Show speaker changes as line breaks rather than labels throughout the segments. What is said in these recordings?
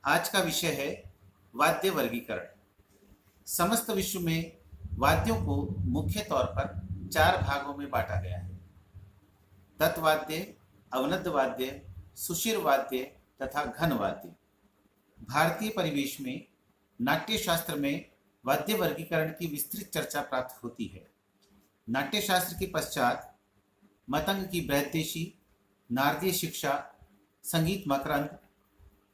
आज का विषय है वाद्य वर्गीकरण। समस्त विश्व में वाद्यों को मुख्य तौर पर 4 भागों में बांटा गया है: तत्वाद्य, अवनद्ध वाद्य, सुषिर वाद्य तथा घन वाद्य। भारतीय परिवेश में नाट्य शास्त्र में वाद्य वर्गीकरण की विस्तृत चर्चा प्राप्त होती है। नाट्य शास्त्र के पश्चात मतंग की बृहद्देशी, नारदीय शिक्षा, संगीत मकरंद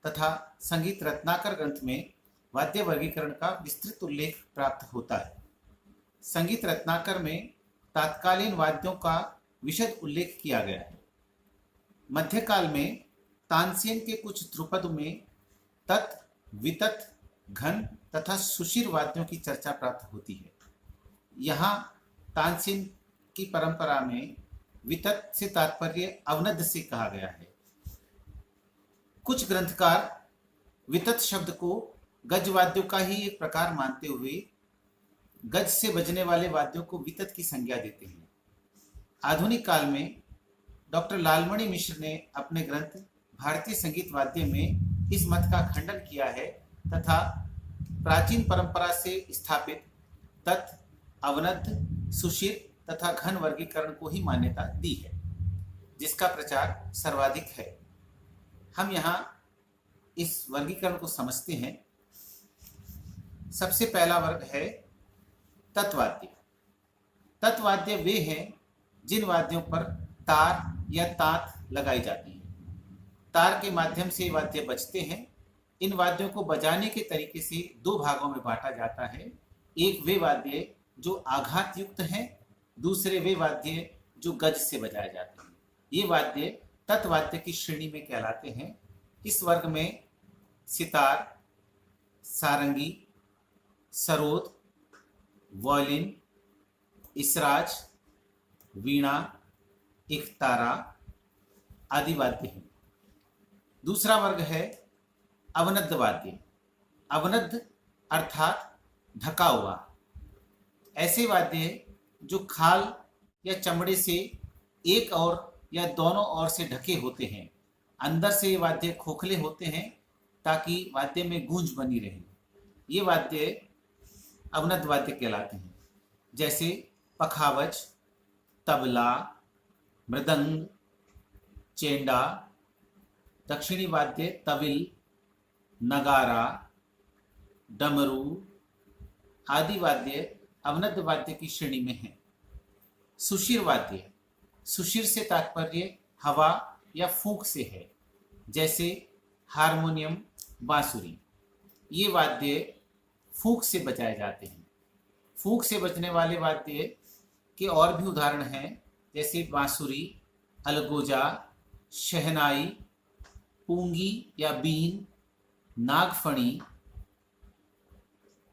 तथा संगीत रत्नाकर ग्रंथ में वाद्य वर्गीकरण का विस्तृत उल्लेख प्राप्त होता है। संगीत रत्नाकर में तात्कालीन वाद्यों का विशद उल्लेख किया गया है। मध्यकाल में तानसेन के कुछ ध्रुपद में तत्, वितत, घन तथा सुषिर वाद्यों की चर्चा प्राप्त होती है। यहाँ तानसेन की परंपरा में वितत से तात्पर्य अवनद्ध से कहा गया है। कुछ ग्रंथकार वितत शब्द को गज वाद्यों का ही एक प्रकार मानते हुए गज से बजने वाले वाद्यों को वितत की संज्ञा देते हैं। आधुनिक काल में डॉक्टर लालमणि मिश्र ने अपने ग्रंथ भारतीय संगीत वाद्य में इस मत का खंडन किया है तथा प्राचीन परंपरा से स्थापित तत्, अवनद्ध, सुषिर तथा घन वर्गीकरण को ही मान्यता दी है, जिसका प्रचार सर्वाधिक है। हम यहाँ इस वर्गीकरण को समझते हैं। सबसे पहला वर्ग है तत्वाद्य। तत्वाद्य वे हैं जिन वाद्यों पर तार या तात लगाई जाती है। तार के माध्यम से वाद्य बजते हैं। इन वाद्यों को बजाने के तरीके से 2 भागों में बांटा जाता है। एक वे वाद्य जो आघात युक्त हैं, दूसरे वे वाद्य जो गज से बजाए जाते हैं। ये वाद्य तत्वाद्य की श्रेणी में कहलाते हैं। इस वर्ग में सितार, सारंगी, सरोद, वायलिन, इसराज, वीणा, एकतारा आदि वाद्य हैं। दूसरा वर्ग है अवनद्ध वाद्य। अवनद्ध अर्थात ढका हुआ। ऐसे वाद्य जो खाल या चमड़े से एक ओर या दोनों ओर से ढके होते हैं। अंदर से ये वाद्य खोखले होते हैं ताकि वाद्य में गूंज बनी रहे। ये वाद्य अवनद्ध वाद्य कहलाते हैं, जैसे पखावज, तबला, मृदंग, चेंडा। दक्षिणी वाद्य तविल, नगारा, डमरू आदि वाद्य अवनद्ध वाद्य की श्रेणी में हैं। सुषिर वाद्य, सुषिर से तात्पर्य हवा या फूंक से है, जैसे हारमोनियम, बांसुरी। ये वाद्य फूंक से बजाए जाते हैं। फूंक से बजने वाले वाद्य के और भी उदाहरण हैं, जैसे बांसुरी, अलगोजा, शहनाई, पूंगी या बीन, नागफणी।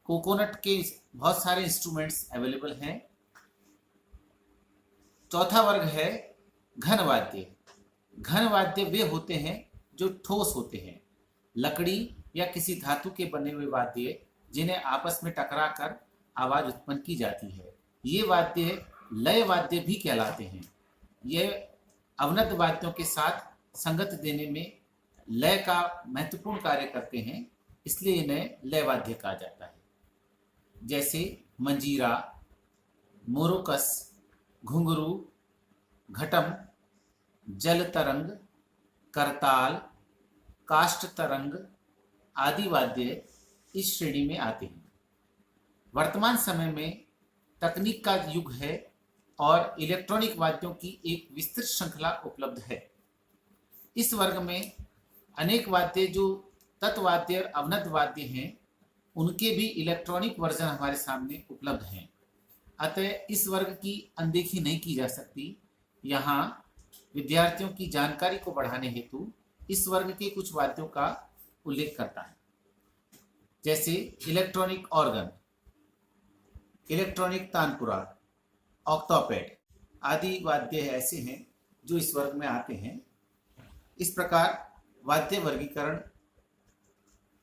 कोकोनट के बहुत सारे इंस्ट्रूमेंट्स अवेलेबल हैं। चौथा वर्ग है घन वाद्य। घन वाद्य वे होते हैं जो ठोस होते हैं। लकड़ी या किसी धातु के बने हुए वाद्य जिन्हें आपस में टकराकर आवाज उत्पन्न की जाती है। ये वाद्य लय वाद्य भी कहलाते हैं। ये अवनद्ध वाद्यों के साथ संगत देने में लय का महत्वपूर्ण कार्य करते हैं, इसलिए इन्हें लय वाद्य कहा जाता है। जैसे मंजीरा, मोरोकस, घुंघरू, घटम, जल तरंग, करताल, काष्ठ तरंग आदि वाद्य इस श्रेणी में आते हैं। वर्तमान समय में तकनीक का युग है और इलेक्ट्रॉनिक वाद्यों की एक विस्तृत श्रृंखला उपलब्ध है। इस वर्ग में अनेक वाद्य जो तत्वाद्य और अवनद्ध वाद्य हैं, उनके भी इलेक्ट्रॉनिक वर्जन हमारे सामने उपलब्ध हैं। अतः इस वर्ग की अनदेखी नहीं की जा सकती। यहाँ विद्यार्थियों की जानकारी को बढ़ाने हेतु इस वर्ग के कुछ वाद्यों का उल्लेख करता है, जैसे electronic organ, electronic tanpura, Octopad आदि वाद्य ऐसे हैं जो इस वर्ग में आते हैं। इस प्रकार वाद्य वर्गीकरण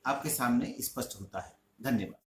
आपके सामने स्पष्ट होता है। धन्यवाद।